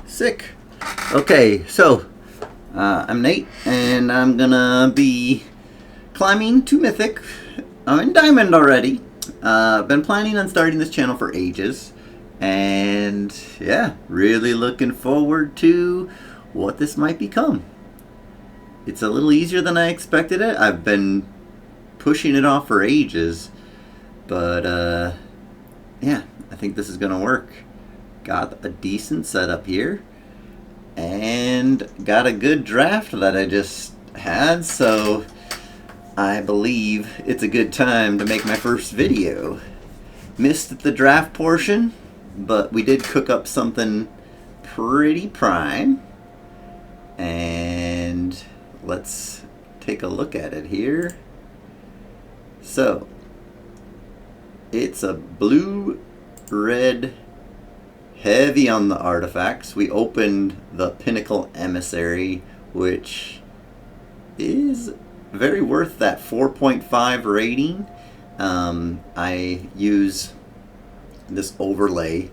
Sick. Okay, so I'm Nate, and I'm gonna be climbing to Mythic. I'm in Diamond already. I've been planning on starting this channel for ages, and yeah, really looking forward to what this might become. It's a little easier than I expected it. I've been pushing it off for ages, but yeah, I think this is gonna work. Got a decent setup here, and got a good draft that I just had, so I believe it's a good time to make my first video. Missed the draft portion, but we did cook up something pretty prime, and let's take a look at it here. So it's a blue-red, heavy on the artifacts. We opened the Pinnacle Emissary, which is very worth that 4.5 rating. I use this overlay.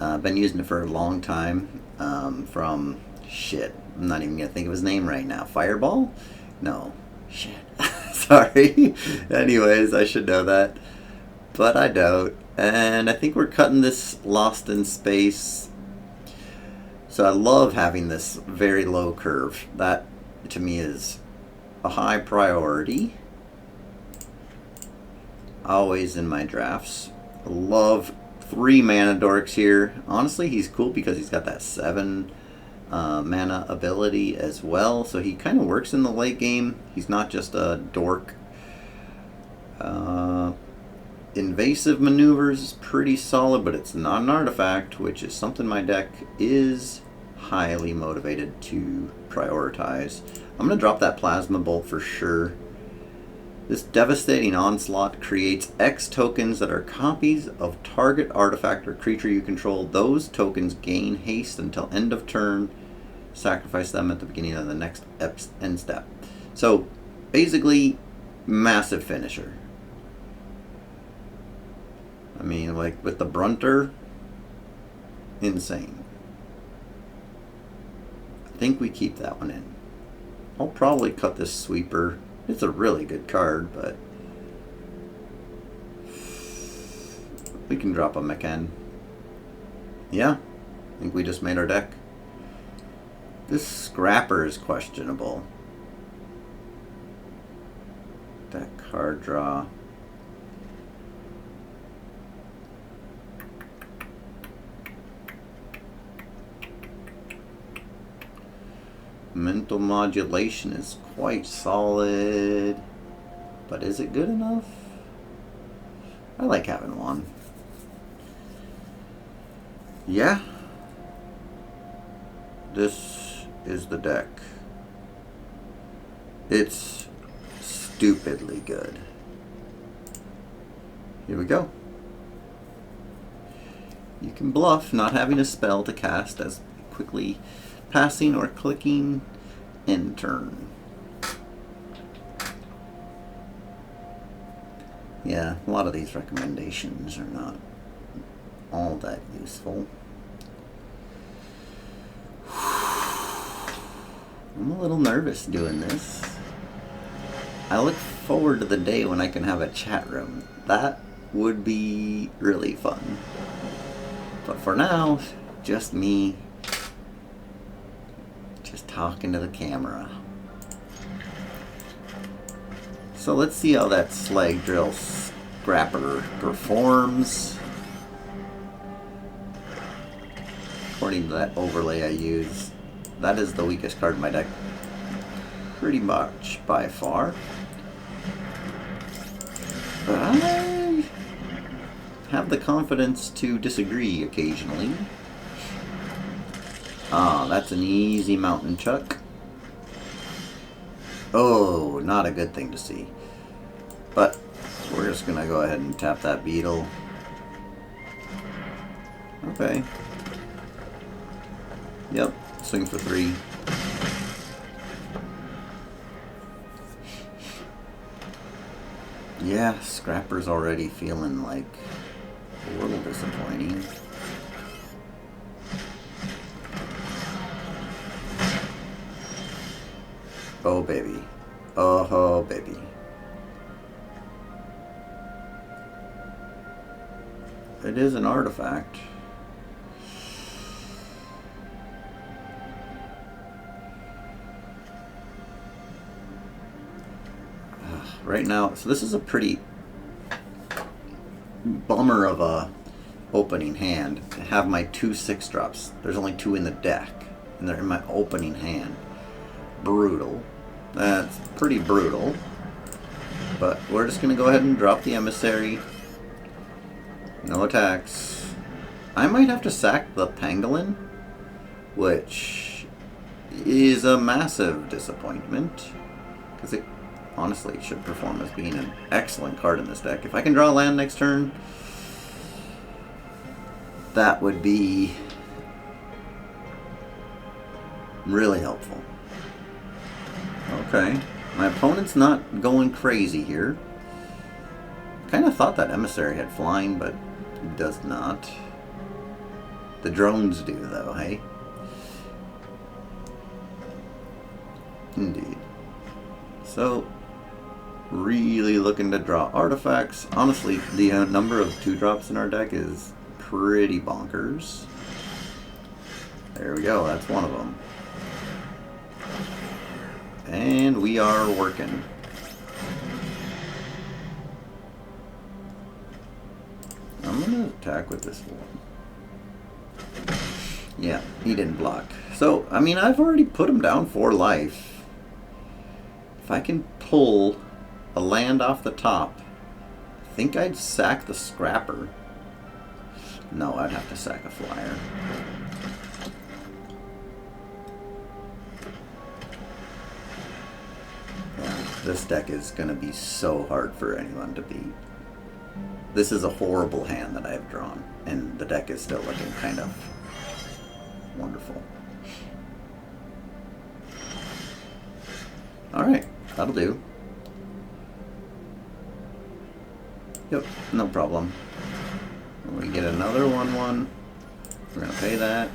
I've been using it for a long time. From shit, I'm not even gonna think of his name right now. Fireball? No. Shit. Sorry. Anyways, I should know that, but I don't. And I think we're cutting this Lost in Space. So I love having this very low curve. That, to me, is a high priority. Always in my drafts. Love 3 mana dorks here. Honestly, he's cool because he's got that 7 mana ability as well. So he kind of works in the late game. He's not just a dork. Invasive Maneuvers is pretty solid, but it's not an artifact, which is something my deck is highly motivated to prioritize. I'm going to drop that Plasma Bolt for sure. This Devastating Onslaught creates X tokens that are copies of target artifact or creature you control. Those tokens gain haste until end of turn. Sacrifice them at the beginning of the next end step. So basically, massive finisher. I mean, like with the Brunter, insane. I think we keep that one in. I'll probably cut this Sweeper. It's a really good card, but we can drop a Mechan. Yeah, I think we just made our deck. This Scrapper is questionable. That card draw. Mental Modulation is quite solid, but is it good enough? I like having one. Yeah, this is the deck. It's stupidly good. Here we go. You can bluff not having a spell to cast as quickly passing or clicking end turn. Yeah, a lot of these recommendations are not all that useful. I'm a little nervous doing this. I look forward to the day when I can have a chat room. That would be really fun. But for now, just me talking to the camera. So let's see how that Slag Drill Scrapper performs. According to that overlay I use, that is the weakest card in my deck. Pretty much by far. But I have the confidence to disagree occasionally. Ah, that's an easy Mountain Chuck. Oh, not a good thing to see. But we're just gonna go ahead and tap that Beetle. Okay. Yep, swing for 3. Yeah, Scrapper's already feeling like a little disappointing. Oh, baby. Oh, baby. It is an artifact. Right now, so this is a pretty bummer of a opening hand. I have my 2 6-drops. There's only 2 in the deck, and they're in my opening hand. Brutal. That's pretty brutal. But we're just going to go ahead and drop the Emissary. No attacks. I might have to sack the Pangolin, which is a massive disappointment, because it honestly should perform as being an excellent card in this deck. If I can draw a land next turn, that would be really helpful. Okay, my opponent's not going crazy here. Kind of thought that Emissary had flying, but it does not. The drones do, though, hey? Indeed. So, really looking to draw artifacts. Honestly, the number of 2-drops in our deck is pretty bonkers. There we go, that's one of them. And we are working. I'm gonna attack with this one. Yeah, he didn't block. So, I mean, I've already put him down 4 life. If I can pull a land off the top, I think I'd sack the Scrapper. No, I'd have to sack a flyer. Yeah, this deck is going to be so hard for anyone to beat. This is a horrible hand that I've drawn, and the deck is still looking kind of wonderful. Alright, that'll do. Yep, no problem. We get another 1/1. We're going to pay that.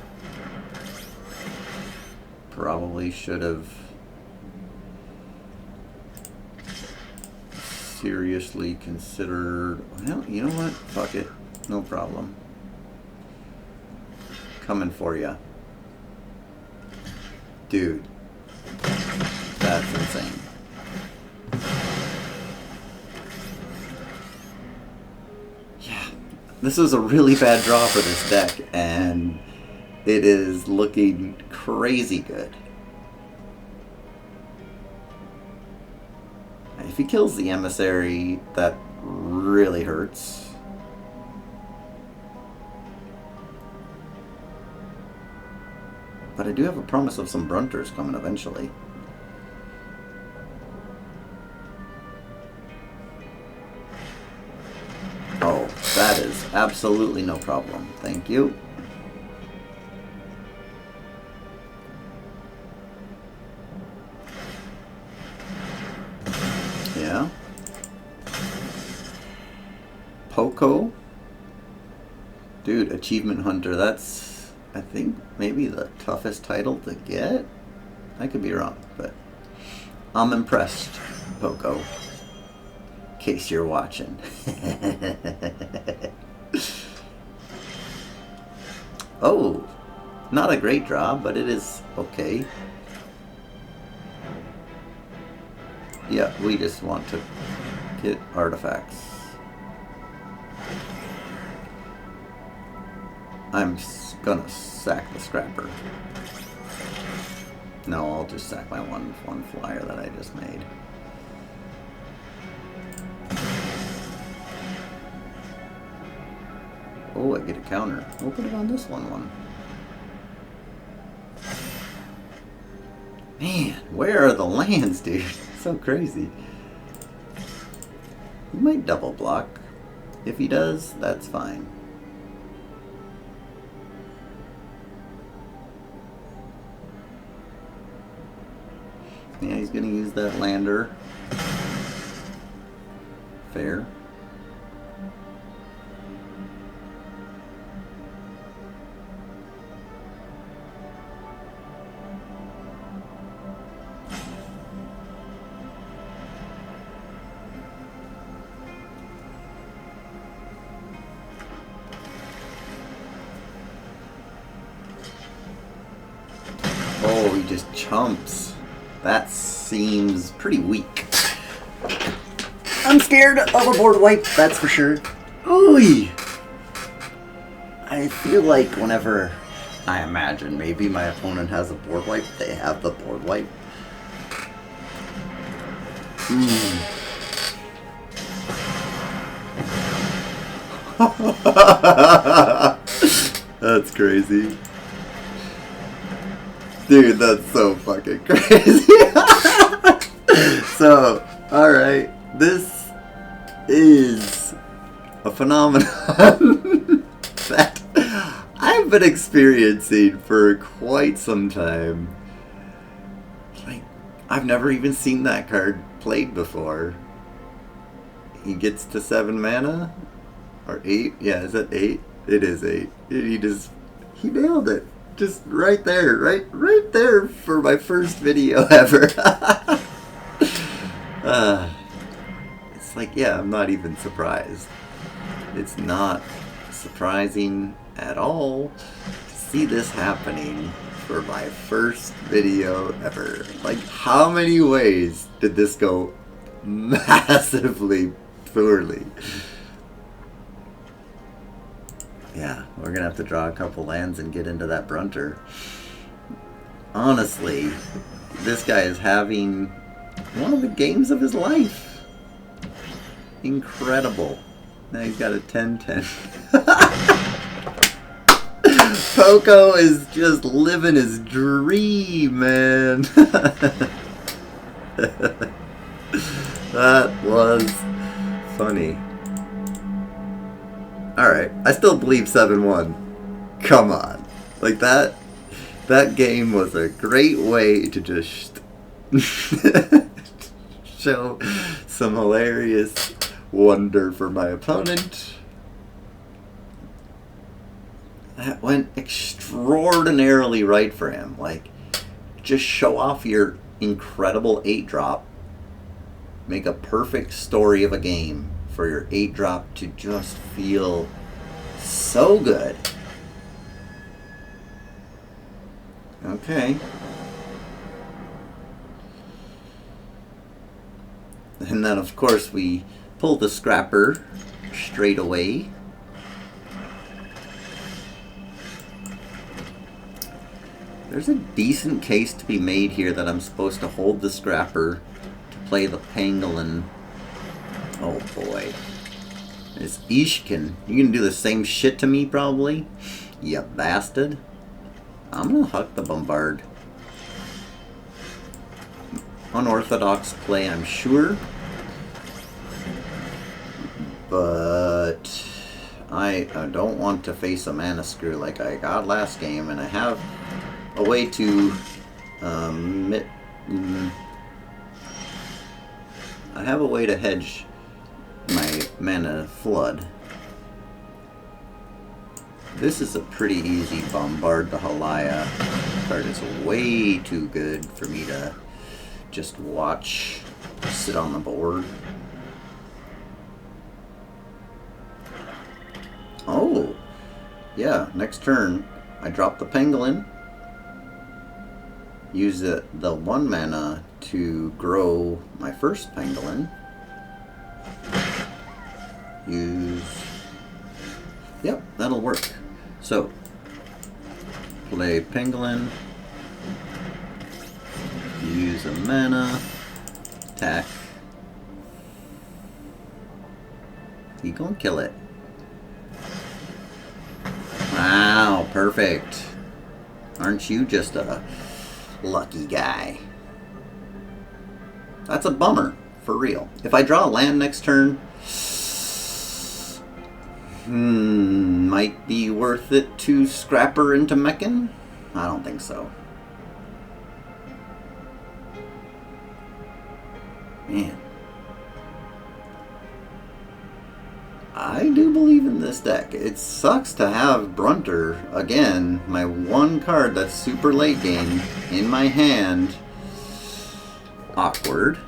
Probably should have seriously considered... Well, you know what? Fuck it. No problem. Coming for ya. Dude. That's insane. Yeah. This was a really bad draw for this deck, and it is looking crazy good. If he kills the Emissary, that really hurts. But I do have a promise of some Brunters coming eventually. Oh, that is absolutely no problem. Thank you. Yeah. Poco. Dude, Achievement Hunter, that's, I think, maybe the toughest title to get? I could be wrong, but I'm impressed, Poco. In case you're watching. Oh, not a great draw, but it is okay. Yeah, we just want to get artifacts. I'm gonna sack the Scrapper. No, I'll just sack my one flyer that I just made. Oh, I get a counter. We'll put it on this one. Man, where are the lands, dude? So crazy. He might double block. If he does, that's fine. Yeah, he's gonna use that lander. Fair. Oh, he just chumps. That seems pretty weak. I'm scared of a board wipe, that's for sure. Ooh! I feel like whenever I imagine maybe my opponent has a board wipe, they have the board wipe. That's crazy. Dude, that's so fucking crazy. So, alright. This is a phenomenon that I've been experiencing for quite some time. Like, I've never even seen that card played before. He gets to 7 mana? Or 8? Yeah, is that 8? It is 8. He nailed it. Just right there, right there for my first video ever. It's like, yeah, I'm not even surprised. It's not surprising at all to see this happening for my first video ever. Like, how many ways did this go massively poorly? Yeah, we're gonna have to draw a couple lands and get into that Brunter. Honestly, this guy is having one of the games of his life. Incredible. Now he's got a 10-10. Poco is just living his dream, man. That was funny. Alright, I still believe 7-1. Come on. Like, that game was a great way to just show some hilarious wonder for my opponent. That went extraordinarily right for him. Like, just show off your incredible 8-drop. Make a perfect story of a game for your 8-drop to just feel so good. Okay. And then, of course, we pull the Scrapper straight away. There's a decent case to be made here that I'm supposed to hold the Scrapper to play the Pangolin. Oh boy. It's Ishkin. You gonna do the same shit to me, probably? You bastard. I'm gonna huck the Bombard. Unorthodox play, I'm sure. But I don't want to face a Mana Screw like I got last game, and I have a way to I have a way to hedge my Mana Flood. This is a pretty easy Bombard the Halaya. This card is way too good for me to just watch sit on the board. Oh, yeah, next turn I drop the Pangolin. Use the 1 mana to grow my first Pangolin. Yep, that'll work. So, play Pangolin. Use a mana. Attack. You gonna kill it. Wow, perfect. Aren't you just a lucky guy? That's a bummer, for real. If I draw a land next turn, might be worth it to Scrapper into Mechan? I don't think so. Man. I do believe in this deck. It sucks to have Brunter, again, my one card that's super late game, in my hand. Awkward.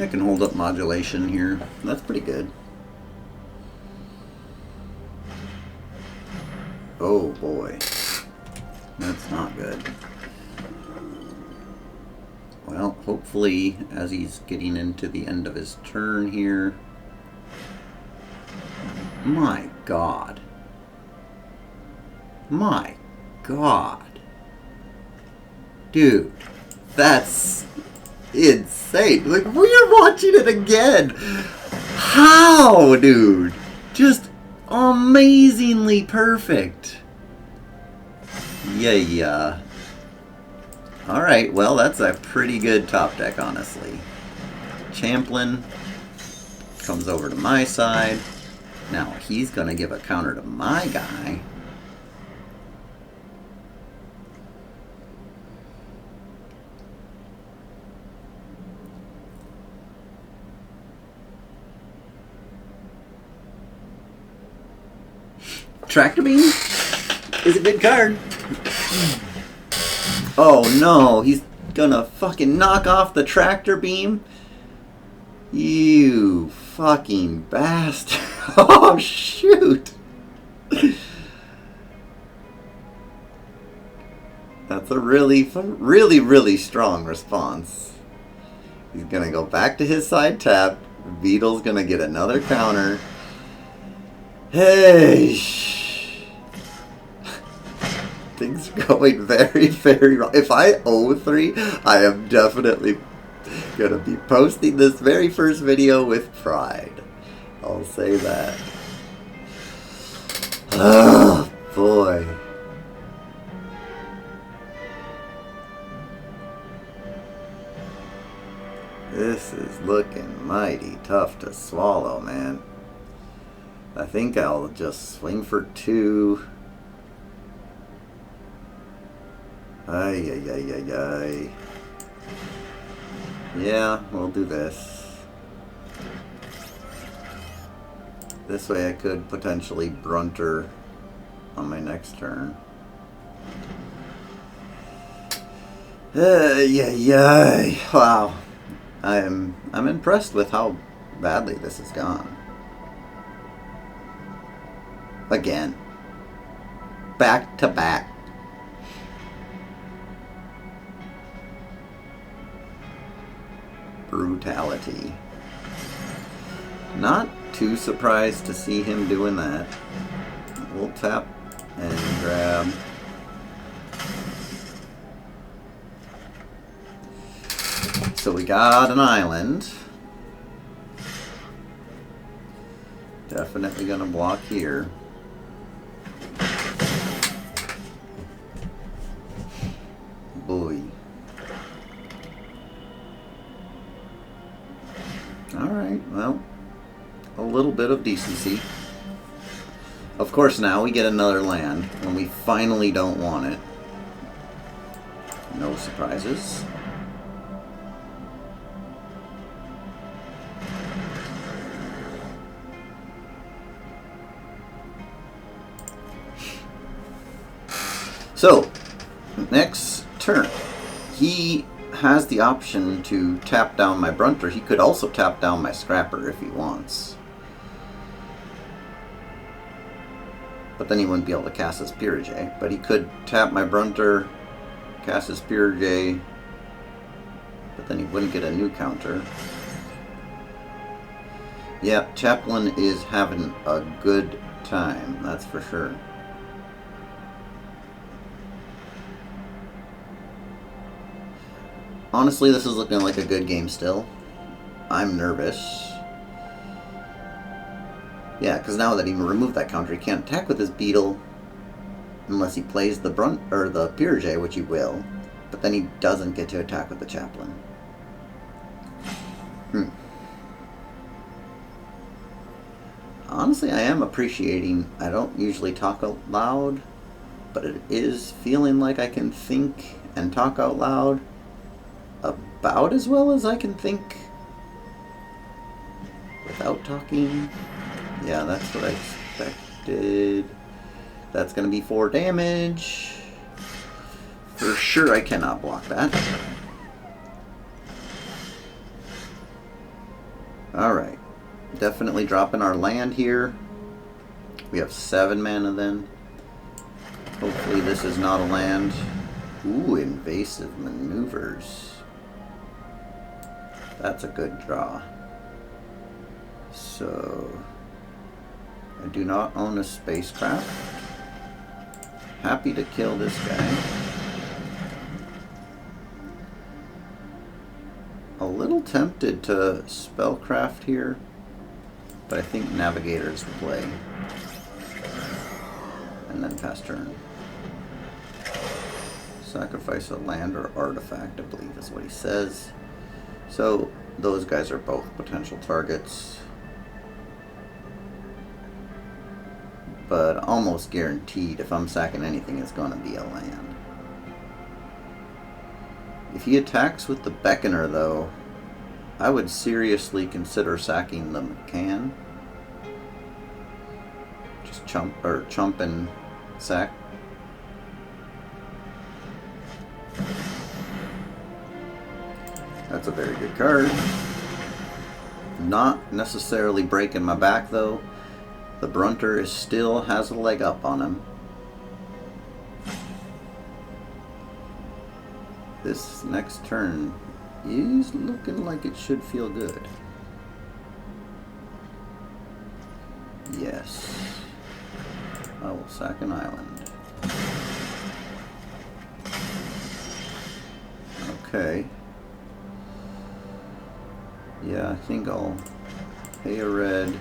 I can hold up modulation here. That's pretty good. Oh boy. That's not good. Well, hopefully, as he's getting into the end of his turn here... My God. My God. Dude, that's insane. Like, we're watching it again. How, dude? Just amazingly perfect. Yeah. Alright, well, that's a pretty good top deck, honestly. Champlin comes over to my side. Now, he's going to give a counter to my guy. Tractor Beam is a good card. Oh no, he's gonna fucking knock off the Tractor Beam? You fucking bastard. Oh shoot. That's a really strong response. He's gonna go back to his side tap. Beetle's gonna get another counter. Hey, things are going very wrong. If I owe 3, I am definitely gonna be posting this very first video with pride. I'll say that. Oh boy. This is looking mighty tough to swallow, man. I think I'll just swing for 2. Ay. Yeah, we'll do this. This way I could potentially Brunter on my next turn. Ay. Wow. I'm impressed with how badly this has gone. Again. Back to back. Brutality. Not too surprised to see him doing that. We'll tap and grab. So we got an island. Definitely gonna block here. Boy. Alright, well, a little bit of decency. Of course, now we get another land when we finally don't want it. No surprises. So, next turn, he has the option to tap down my Brunter. He could also tap down my Scrapper if he wants. But then he wouldn't be able to cast his Peerage. But he could tap my Brunter, cast his Peerage, but then he wouldn't get a new counter. Yeah, Champlin is having a good time, that's for sure. Honestly, this is looking like a good game still. I'm nervous. Yeah, because now that he removed that counter, he can't attack with his Beetle unless he plays the the Peerage, which he will. But then he doesn't get to attack with the Champlin. Honestly, I am appreciating. I don't usually talk out loud, but it is feeling like I can think and talk out loud about as well as I can think without talking. Yeah, that's what I expected. That's going to be 4 damage. For sure I cannot block that. Alright. Definitely dropping our land here. We have 7 mana then. Hopefully this is not a land. Ooh, invasive maneuvers. That's a good draw. So, I do not own a spacecraft. Happy to kill this guy. A little tempted to spellcraft here, but I think Navigator's the play. And then pass turn. Sacrifice a land or artifact, I believe is what he says. So those guys are both potential targets. But almost guaranteed if I'm sacking anything, it's going to be a land. If he attacks with the Beckoner, though, I would seriously consider sacking the McCann. Just chump and sack. That's a very good card. Not necessarily breaking my back, though. The Brunter still has a leg up on him. This next turn is looking like it should feel good. Yes. I will sack an island. Okay. Yeah, I think I'll pay a red,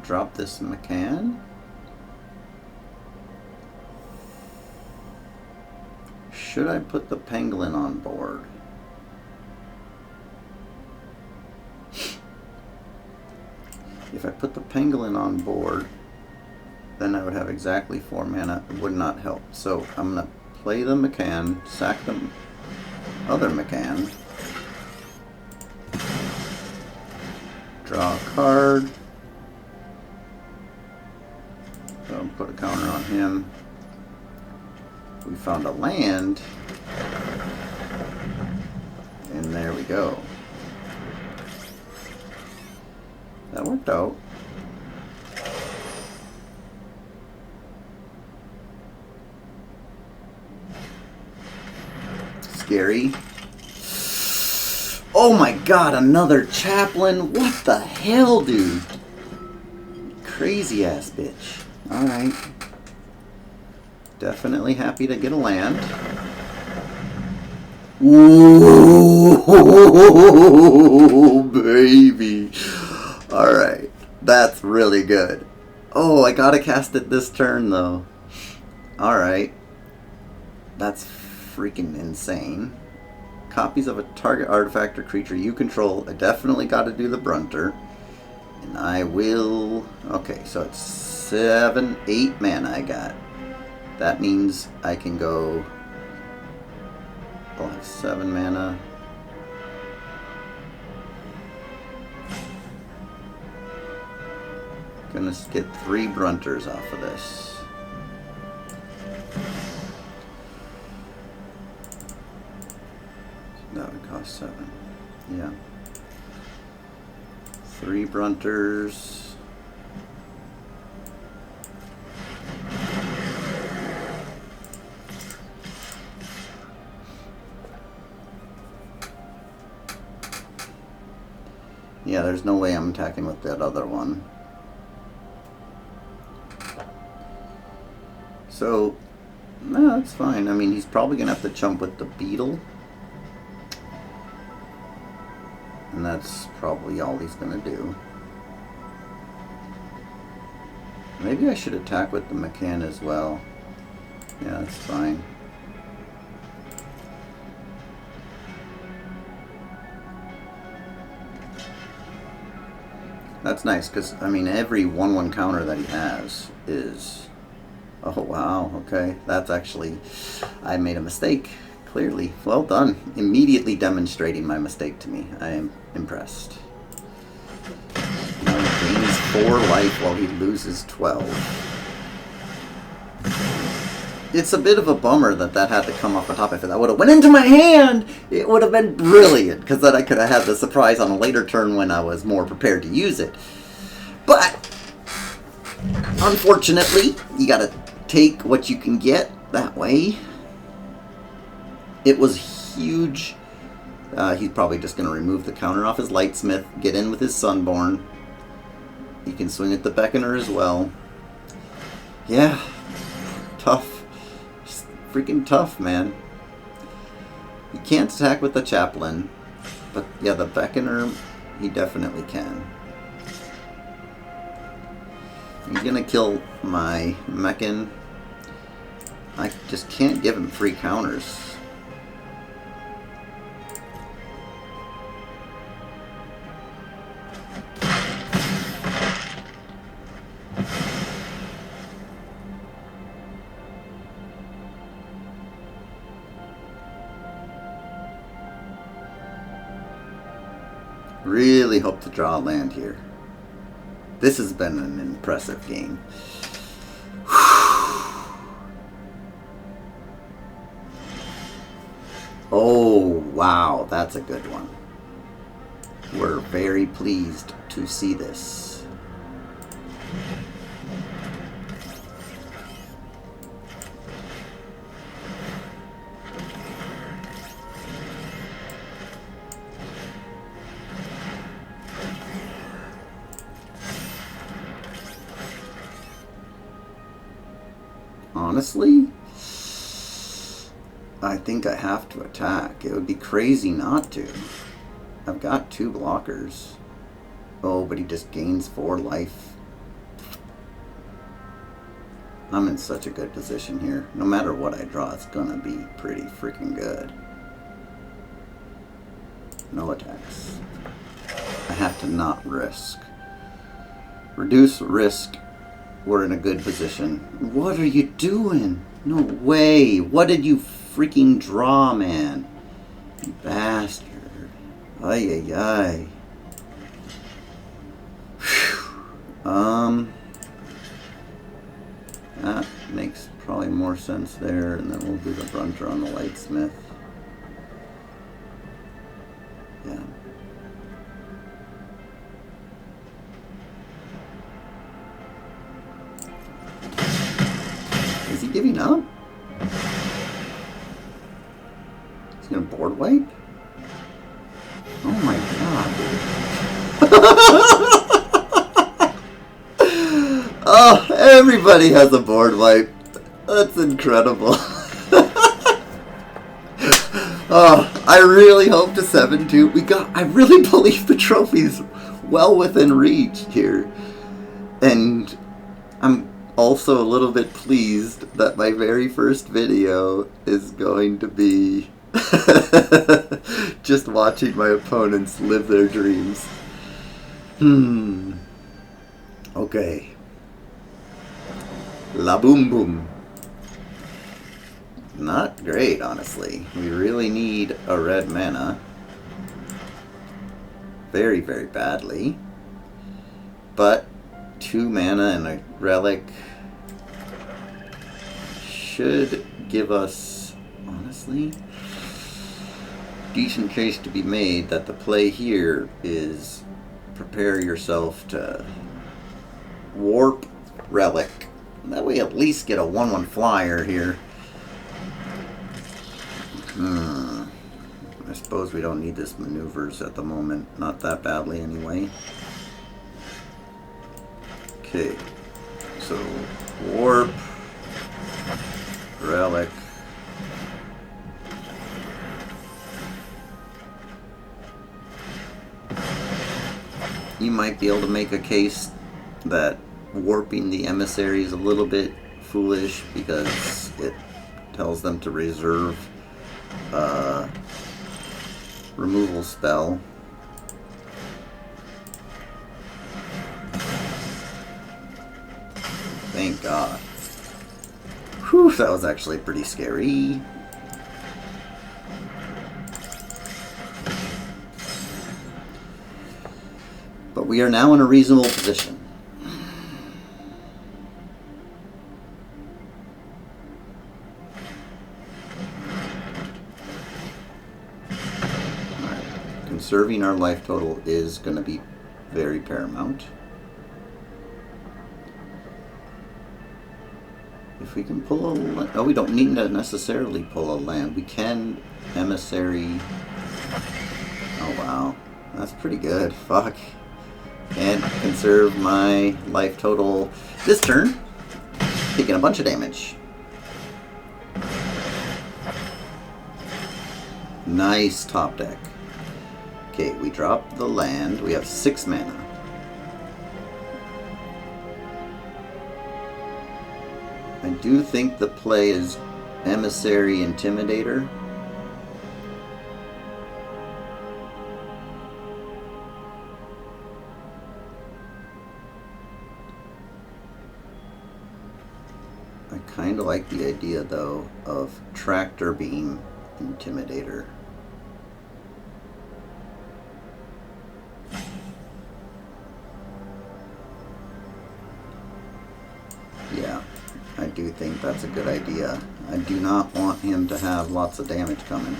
drop this McCann. Should I put the Pangolin on board? If I put the Pangolin on board, then I would have exactly 4 mana. It would not help. So I'm going to play the McCann, sack the other McCann, draw a card, so put a counter on him. We found a land, and there we go. That worked out. Scary. Oh my god, another chaplain? What the hell, dude? Crazy ass bitch. Alright. Definitely happy to get a land. Ooh, baby. Alright. That's really good. Oh, I gotta cast it this turn, though. Alright. That's freaking insane. Copies of a target artifact or creature you control. I definitely got to do the Brunter. And I will... Okay, so it's 7, 8 mana I got. That means I can go... I'll have 7 mana. Gonna get 3 Brunters off of this. That would cost 7. Yeah. 3 Brunters. Yeah, there's no way I'm attacking with that other one. So, no, that's fine. I mean, he's probably going to have to chump with the Beetle. And that's probably all he's going to do. Maybe I should attack with the McCann as well. Yeah, that's fine. That's nice, because, I mean, every 1/1 counter that he has is... Oh, wow, okay. That's actually... I made a mistake, clearly. Well done. Immediately demonstrating my mistake to me. I am impressed. Now he gains 4 life while he loses 12. it's a bit of a bummer that that had to come off the top. If that would have went into my hand, it would have been brilliant, because then I could have had the surprise on a later turn when I was more prepared to use it. But unfortunately, you gotta take what you can get that way. It was huge. He's probably just going to remove the counter off his Lightsmith, get in with his Sunborn. He can swing at the Beckoner as well. Yeah, tough. Just freaking tough, man. He can't attack with the Chaplain, but yeah, the Beckoner, he definitely can. He's going to kill my Mechan. I just can't give him free counters. Really hope to draw a land here. This has been an impressive game. Oh, wow, that's a good one. We're very pleased to see this. Honestly, I think I have to attack. It would be crazy not to. I've got 2 blockers. Oh, but he just gains 4 life. I'm in such a good position here. No matter what I draw, it's gonna be pretty freaking good. No attacks. I have to not risk. Reduce risk. We're in a good position. What are you doing? No way. What did you freaking draw, man? You bastard. Ay, ay, ay. Whew. That makes probably more sense there, and then we'll do the Brunter on the Lightsmith. Yeah. Is he giving up? He's gonna board wipe? Oh my god, dude. Oh, everybody has a board wipe. That's incredible. Oh, I really hope to 7-2. I really believe the trophy's well within reach here. And I'm also a little bit pleased that my very first video is going to be just watching my opponents live their dreams. Okay. La Boom Boom. Not great, honestly. We really need a red mana. Very, very badly. But 2 mana and a relic should give us, honestly, decent case to be made that the play here is prepare yourself to warp relic. That way at least get a 1/1 flyer here. I suppose we don't need this maneuvers at the moment. Not that badly anyway. Okay, so warp, relic. You might be able to make a case that warping the emissary is a little bit foolish because it tells them to reserve removal spell. Thank God. Whew, that was actually pretty scary. But we are now in a reasonable position. conserving our life total is going to be very paramount. If we can pull a... Oh, we don't need to necessarily pull a land. We can emissary... Oh, wow. That's pretty good. Fuck. And conserve my life total this turn. Taking a bunch of damage. Nice top deck. Okay, we drop the land. We have 6 mana. I do think the play is Emissary Intimidator. I kind of like the idea, though, of Tractor Beam Intimidator. Yeah, I do think that's a good idea. I do not want him to have lots of damage coming.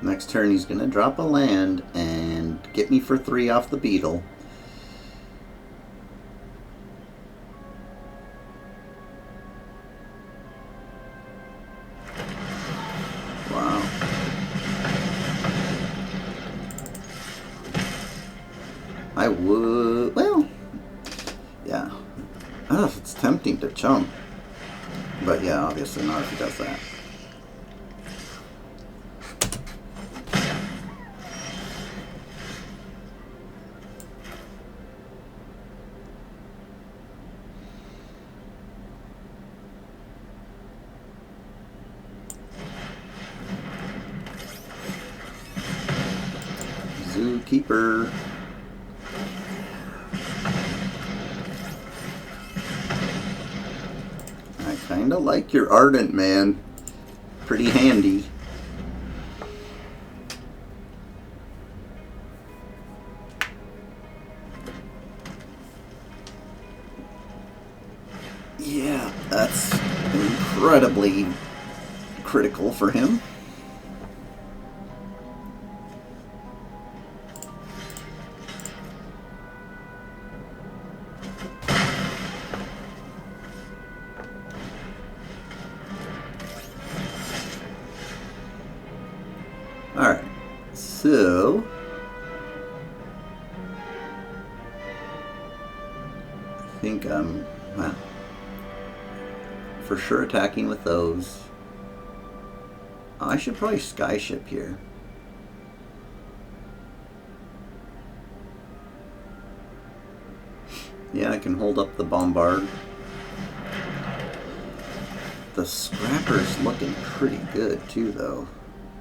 Next turn he's going to drop a land and get me for 3 off the beetle. Wow. I would... Well, yeah. I don't know if it's tempting to chump. But yeah, obviously not if he does that. Zookeeper. I kinda like your Ardent, man. Pretty handy. Yeah, that's incredibly critical for him. Alright, so I think I'm, well, for sure attacking with those. I should probably Skyship here. Yeah, I can hold up the Bombard. The Scrapper's looking pretty good too, though.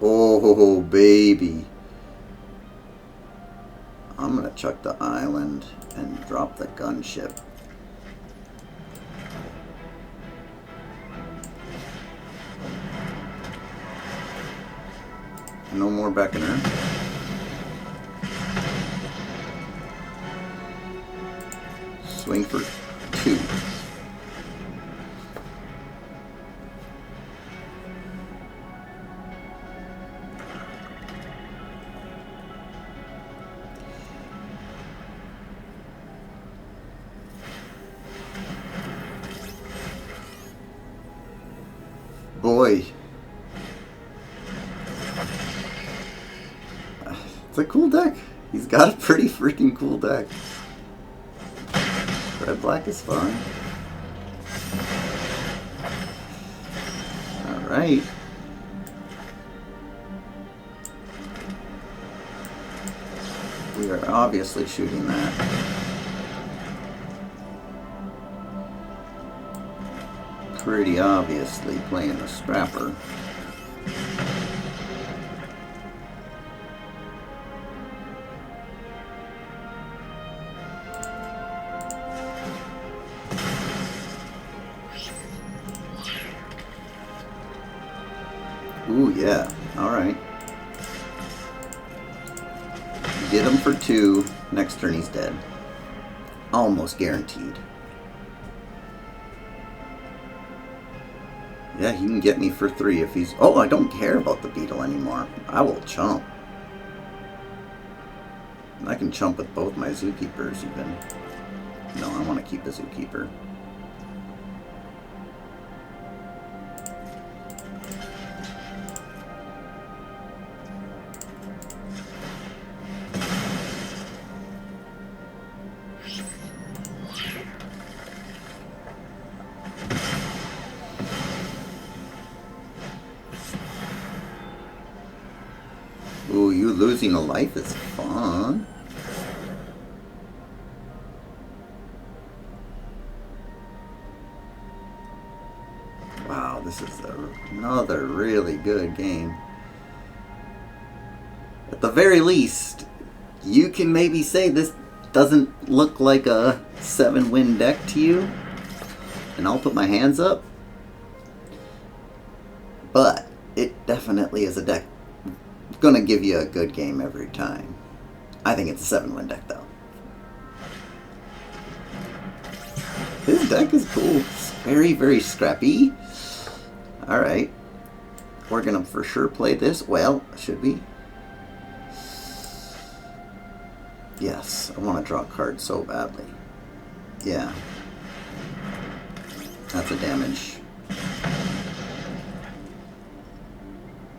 Oh, baby. I'm gonna chuck the island and drop the gunship. No more Beckoner. Swing for 2. Boy. It's a cool deck. He's got a pretty freaking cool deck. Red-black is fun. Alright. We are obviously shooting that. Pretty obviously playing the Scrapper. Ooh, yeah. Alright. Get him for 2. Next turn he's dead. Almost guaranteed. Yeah, he can get me for 3 if he's... Oh, I don't care about the beetle anymore. I will chump. I can chump with both my zookeepers even. No, I want to keep the zookeeper. Ooh, you losing a life is fun. Wow, this is another really good game. At the very least, you can maybe say this doesn't look like a 7-win deck to you. And I'll put my hands up. But it definitely is a deck gonna give you a good game every time. I think it's a 7-win deck though. This deck is cool. It's very, very scrappy. Alright. We're gonna for sure play this. Well, should we? Yes, I want to draw a card so badly. Yeah. That's a damage.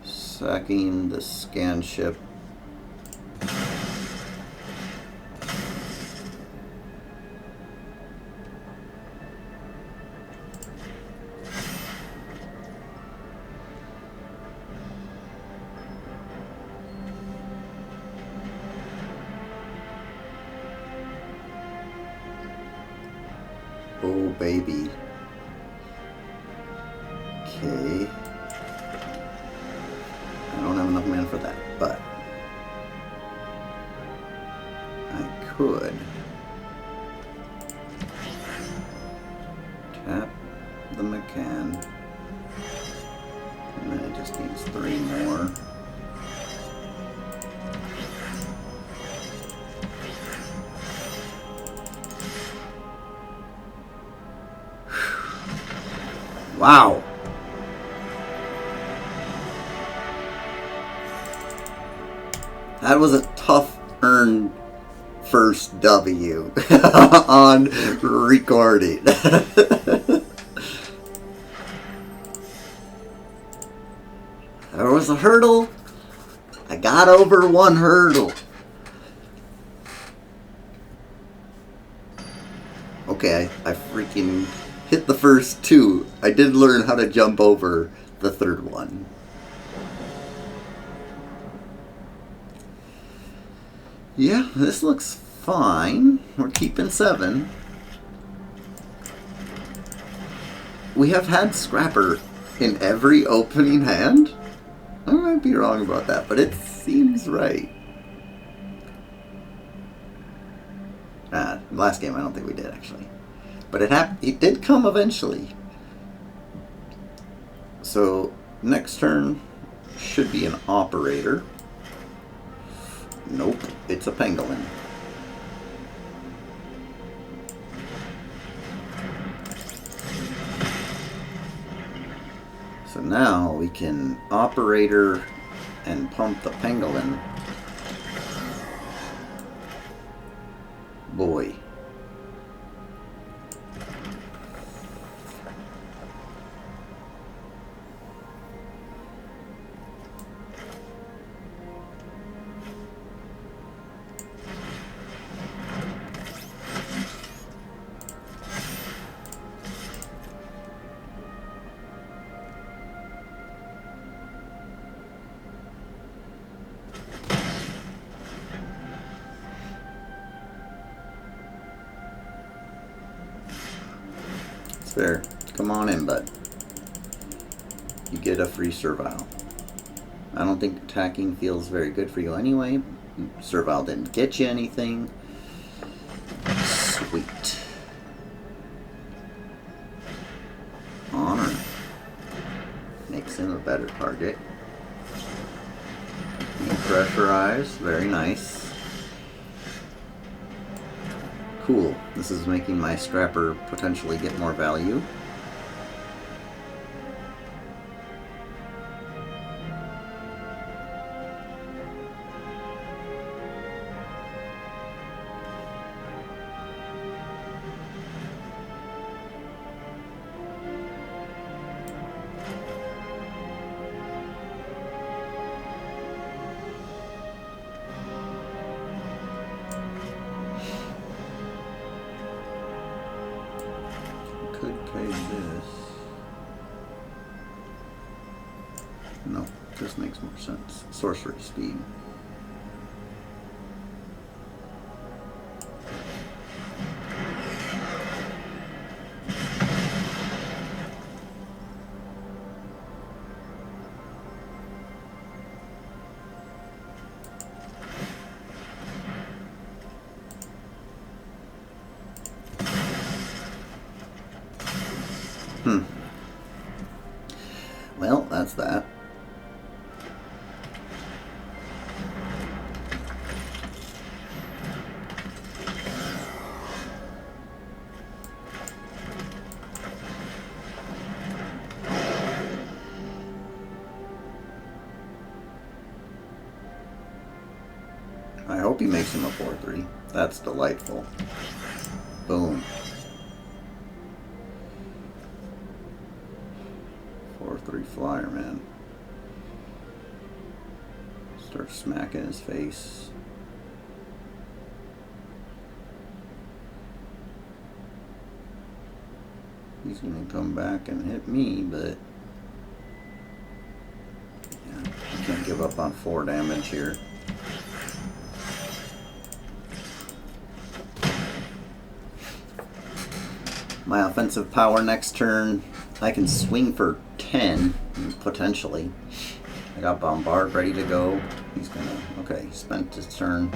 Sacking the scan ship. Oh, baby. Okay. I don't have enough mana for that, but I could tap the McCann, and then it just needs 3 more. Wow. That was a tough earned first W on recording. There was a hurdle. I got over 1 hurdle. Okay, I freaking hit the first 2. I did learn how to jump over the 3rd one. Yeah, this looks fine. We're keeping 7. We have had Scrapper in every opening hand. I might be wrong about that, but it seems right. Last game I don't think we did actually. But it did come eventually. So next turn should be an operator. Nope, it's a pangolin. So now we can operator and pump the pangolin. Boy. Fair. Come on in, bud. You get a free servile. I don't think attacking feels very good for you anyway. Servile didn't get you anything. Sweet. Honor. Makes him a better target. Pressurize. Very nice. Cool. This is making my Scrapper potentially get more value. trade this. No, this makes more sense. Sorcery speed. Well, that's that. I hope he makes him a 4-3. That's delightful. Boom. 4-3 flyer, man. Start smacking his face. He's gonna come back and hit me, but yeah, I can't give up on 4 damage here. My offensive power next turn, I can swing for 10, potentially. I got Bombard ready to go. He's gonna, okay, spent his turn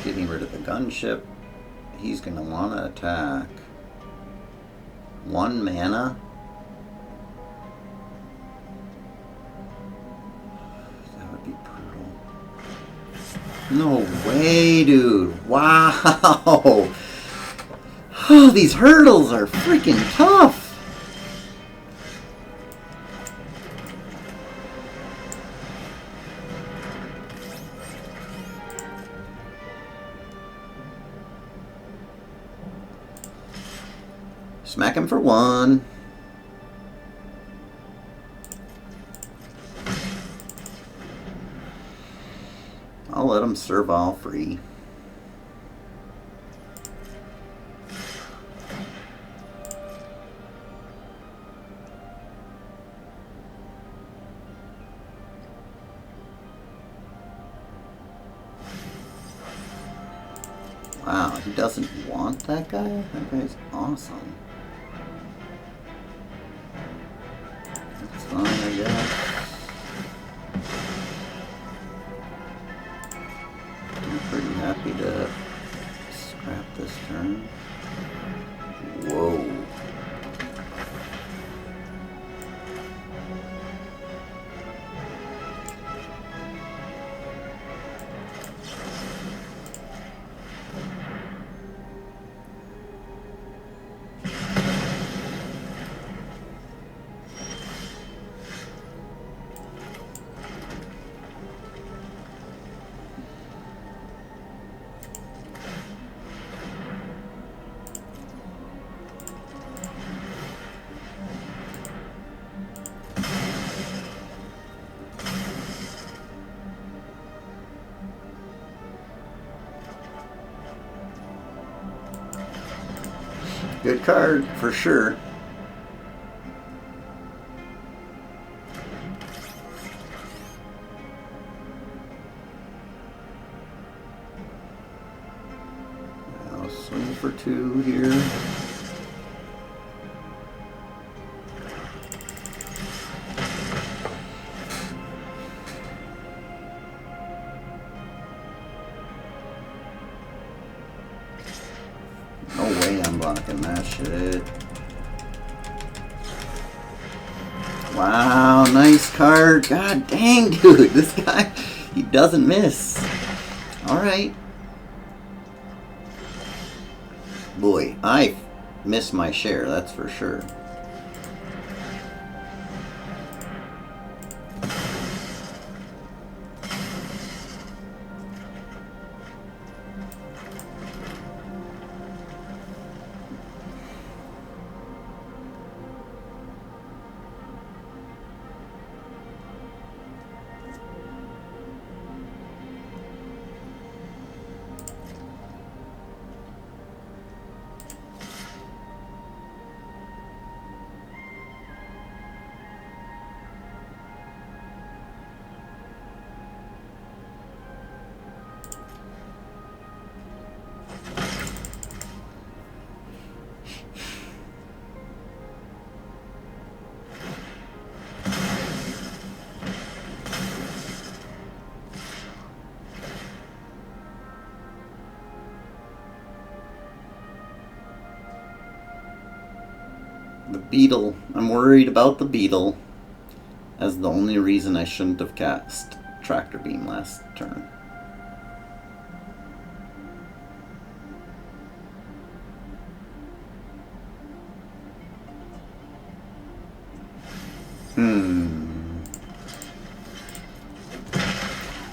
getting rid of the gunship. He's gonna wanna attack. 1 mana? That would be brutal. No way, dude. Wow. Oh, these hurdles are freaking tough. Smack him for 1. I'll let him serve all free. Wow, he doesn't want that guy? That guy's awesome. That's fine, I guess. I'm pretty happy to scrap this turn. Whoa. Good card, for sure. I'll swing for 2 here. No way I'm blocking that shit. Wow, nice card. God dang, dude. This guy, he doesn't miss. Alright. Boy, I missed my share, that's for sure. The beetle. I'm worried about the beetle. As the only reason I shouldn't have cast Tractor Beam last turn.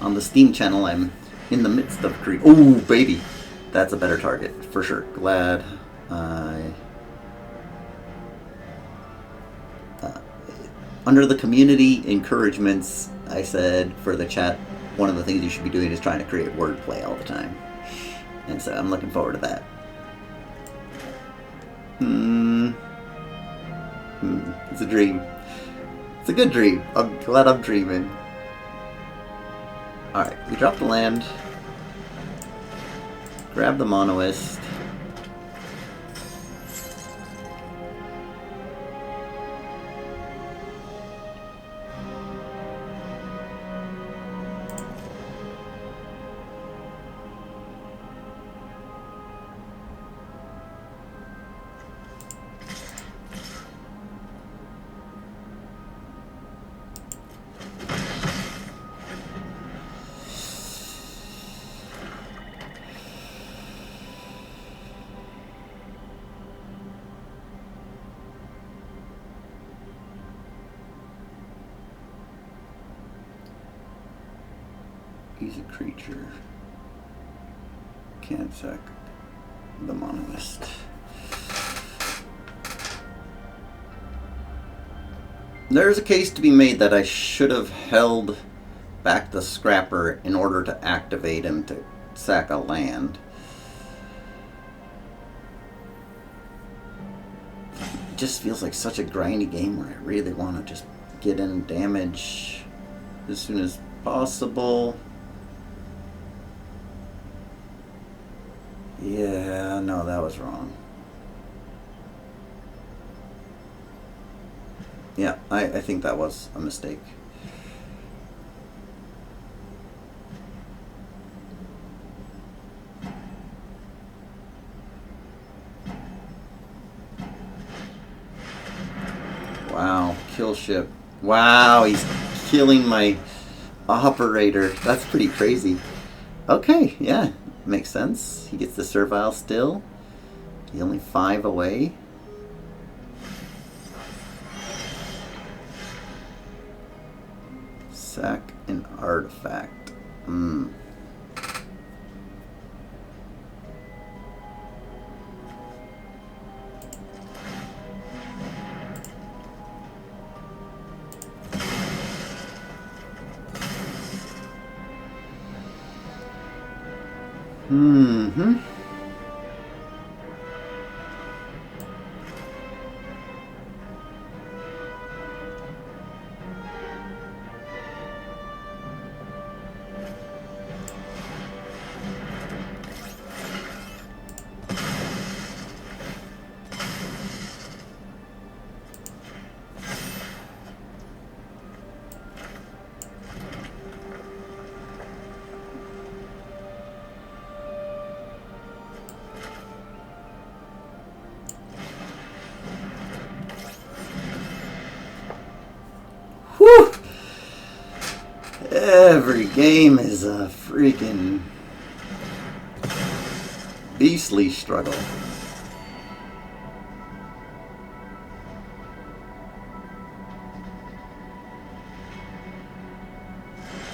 On the Steam channel, I'm in the midst of oh, baby. That's a better target, for sure. Glad I... under the community encouragements, I said for the chat, one of the things you should be doing is trying to create wordplay all the time. And so I'm looking forward to that. It's a dream. It's a good dream. I'm glad I'm dreaming. Alright, we drop the land. Grab the Monoist. He's a creature. Can't sack the Monoist. There's a case to be made that I should have held back the Scrapper in order to activate him to sack a land. It just feels like such a grindy game where I really want to just get in damage as soon as possible. Yeah, no, that was wrong. Yeah, I think that was a mistake. Wow, kill ship. Wow, he's killing my operator. That's pretty crazy. Okay, yeah, makes sense. He gets the Servile still. He's only 5 away. Sack an artifact. Whew! Every game is a freaking beastly struggle.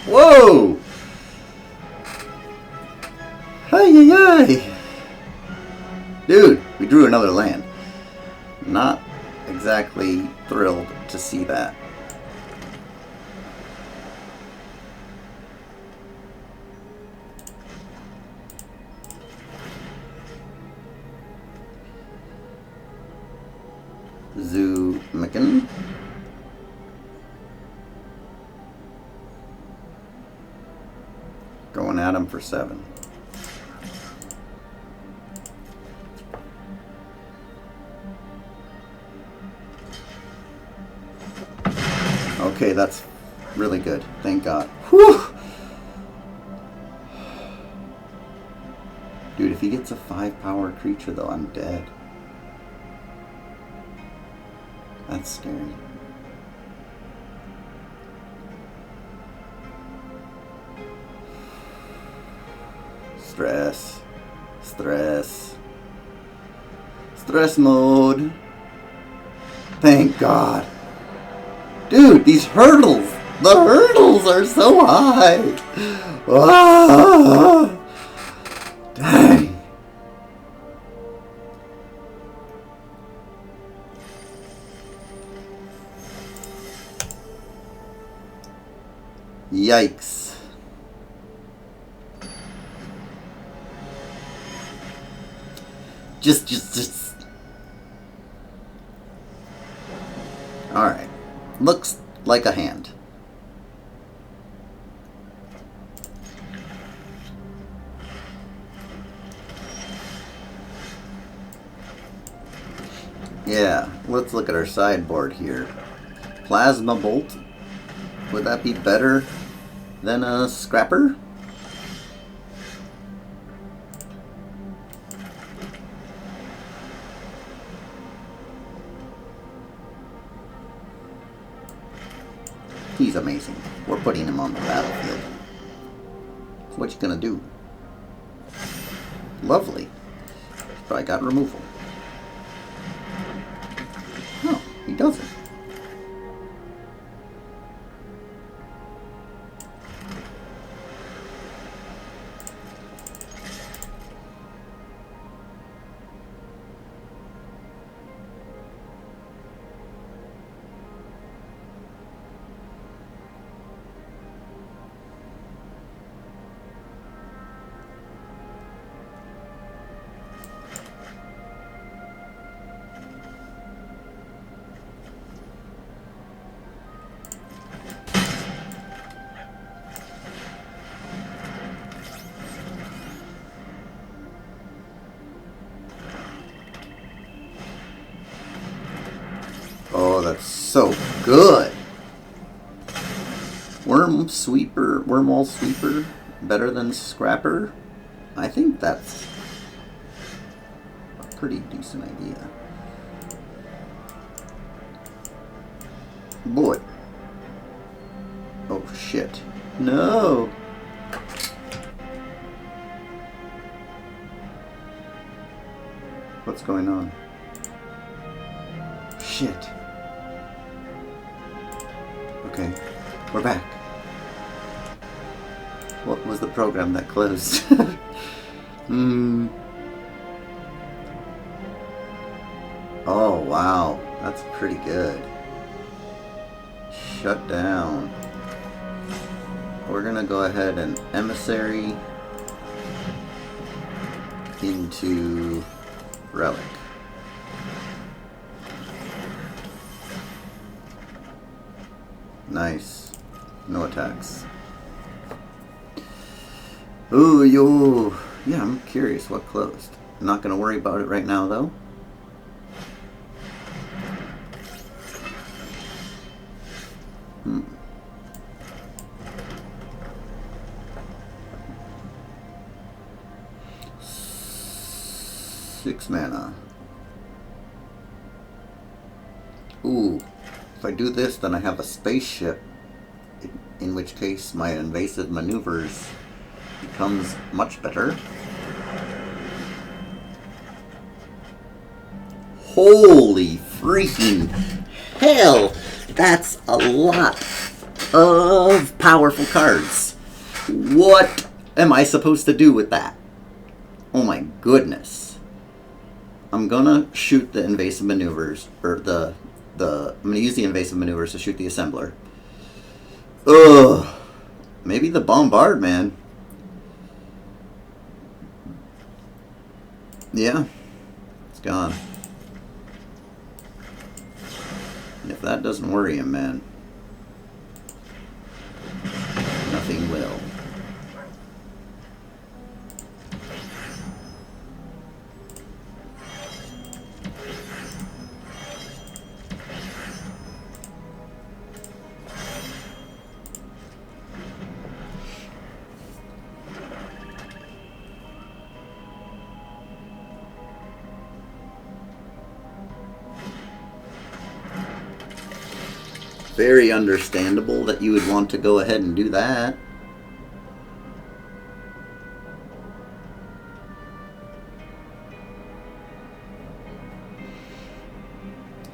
Whoa! Hi-yi-yi! Dude, we drew another land. Not exactly thrilled to see that. Zoomkin. Going at him for 7. Okay, that's really good. Thank God. Whew! Dude, if he gets a 5-power creature though, I'm dead. That's scary. Stress. Stress. Stress mode. Thank God. Dude, these hurdles. The hurdles are so high. Ah, dang. Yikes. Just. Alright. Looks like a hand. Yeah, let's look at our sideboard here. Plasma Bolt. Would that be better than a Scrapper? He's amazing. We're putting him on the battlefield. So what you gonna do? Lovely. But I got removal. Oh, he doesn't. Oh, that's so good. Wormwall Sweeper, better than Scrapper? I think that's a pretty decent idea. Boy. Oh, shit. No! What's going on? Shit. Okay, we're back. What was the program that closed? Oh, wow. That's pretty good. Shut down. We're gonna go ahead and Emissary into Relic. Nice. No attacks. Ooh, yo. Yeah, I'm curious what closed. I'm not gonna worry about it right now, though. Six mana. Ooh. If I do this, then I have a spaceship. In which case, my invasive maneuvers becomes much better. Holy freaking hell! That's a lot of powerful cards. What am I supposed to do with that? Oh my goodness. I'm gonna shoot the invasive maneuvers, or I'm gonna use the invasive maneuvers to shoot the assembler. Ugh. Maybe the bombard, man. Yeah. It's gone. And if that doesn't worry him, man, nothing will. very understandable that you would want to go ahead and do that.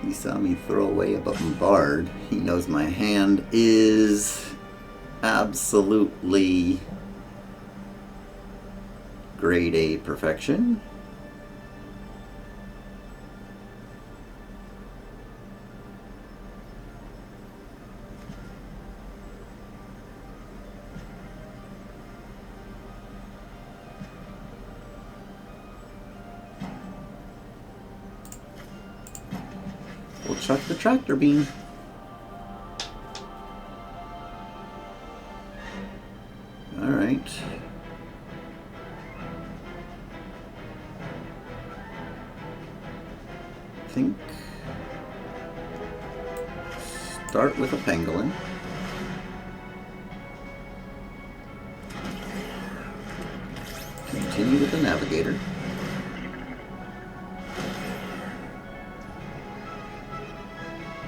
He saw me throw away a bombard. He knows my hand is absolutely grade A perfection. We'll chuck the tractor beam. All right. I think start with a pangolin. Continue with the navigator.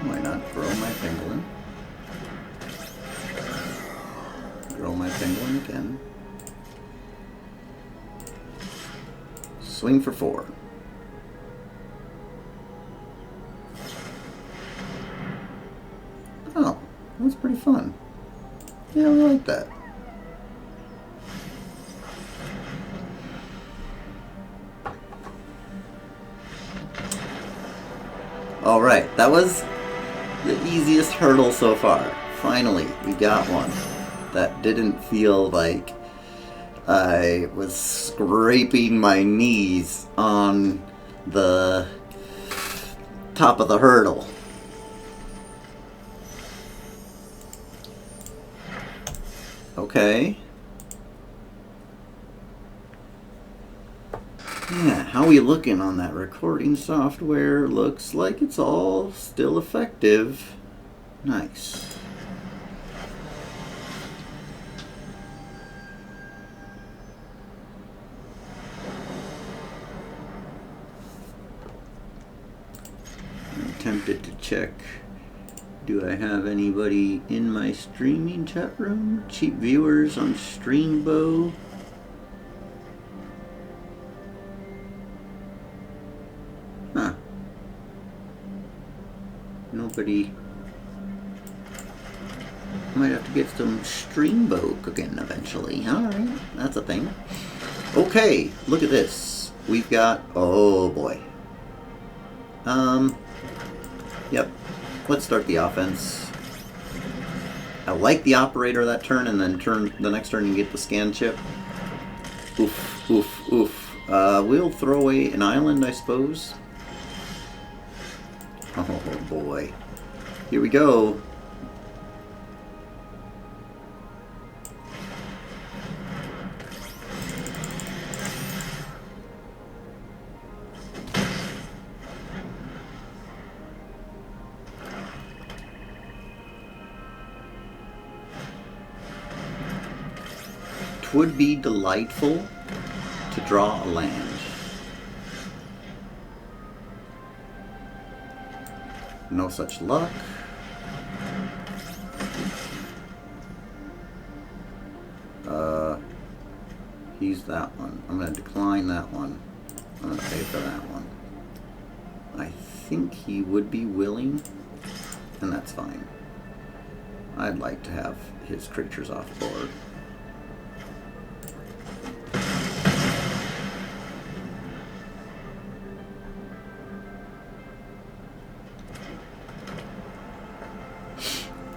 Why not grow my pangolin? Grow my pangolin again. Swing for 4. Oh, that's pretty fun. Yeah, we like that. Alright, that was the easiest hurdle so far. Finally, we got one that didn't feel like I was scraping my knees on the top of the hurdle. Okay. Yeah, how are we looking on that recording software? Looks like it's all still effective. Nice. I'm tempted to check. Do I have anybody in my streaming chat room? Cheap viewers on Streambo? Huh. Nobody. Might have to get some Streambo cooking eventually. Alright, that's a thing. Okay, look at this. We've got, oh boy. Yep. Let's start the offense. I like the operator that turn, and then turn the next turn you get the scan chip. Oof, oof, oof. We'll throw away an island, I suppose. Oh boy. Here we go. Would be delightful to draw a land. No such luck. He's that one. I'm going to decline that one. I'm going to pay for that one. I think he would be willing, and that's fine. I'd like to have his creatures off board.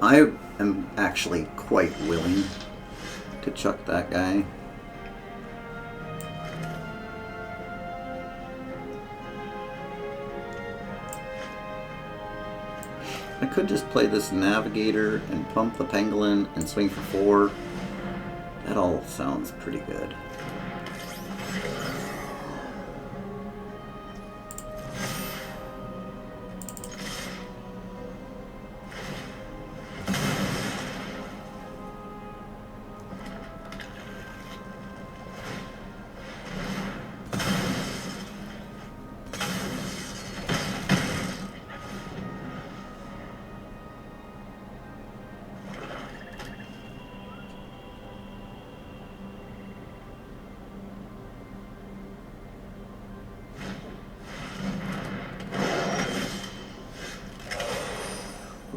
I am actually quite willing to chuck that guy. I could just play this navigator and pump the pangolin and swing for 4. That all sounds pretty good.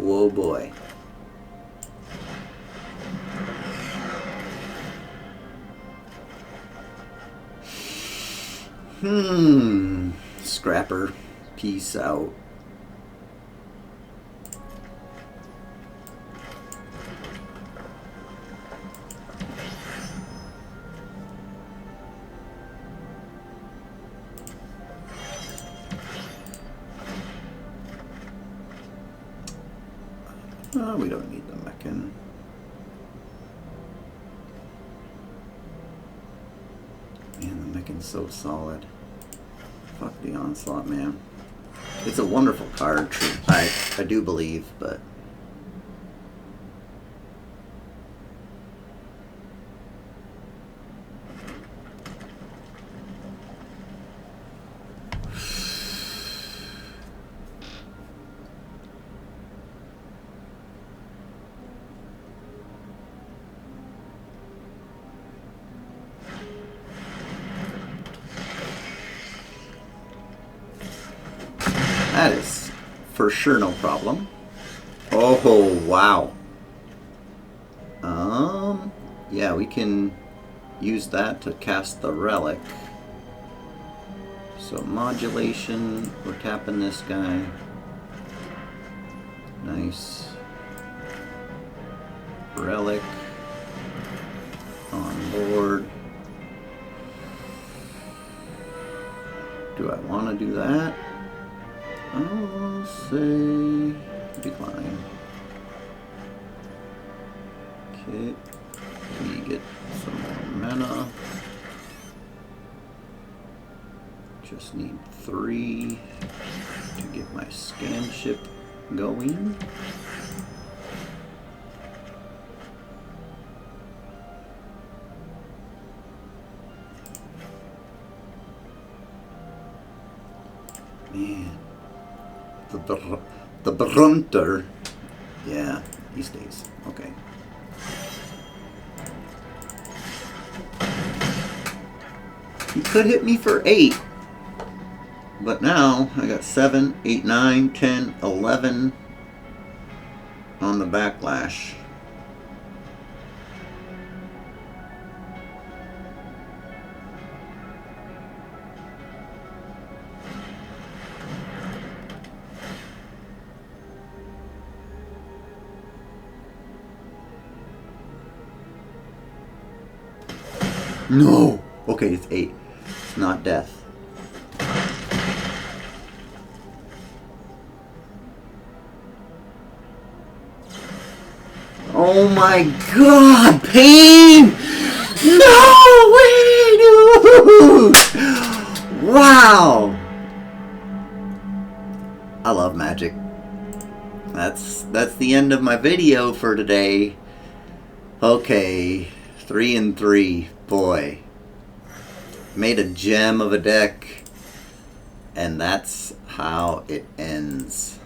Whoa boy. Scrapper, peace out. Oh, we don't need the Meccan. Man, the Meccan's so solid. Fuck the Onslaught, man. It's a wonderful card, I do believe, but... That is for sure no problem. Oh, wow. Yeah, we can use that to cast the Relic. So modulation, we're tapping this guy. Nice. Relic on board. Do I want to do that? I'll say decline. Okay, we get some more mana. Just need 3 to get my scan ship going. Man. The Brunter. Yeah, he stays. Okay. He could hit me for 8. But now I got 7, 8, 9, 10, 11 on the backlash. No! Okay, it's 8. It's not death. Oh my god! Pain! No way, dude! Wow! I love Magic. That's the end of my video for today. Okay. 3 and 3, boy. Made a gem of a deck, and that's how it ends.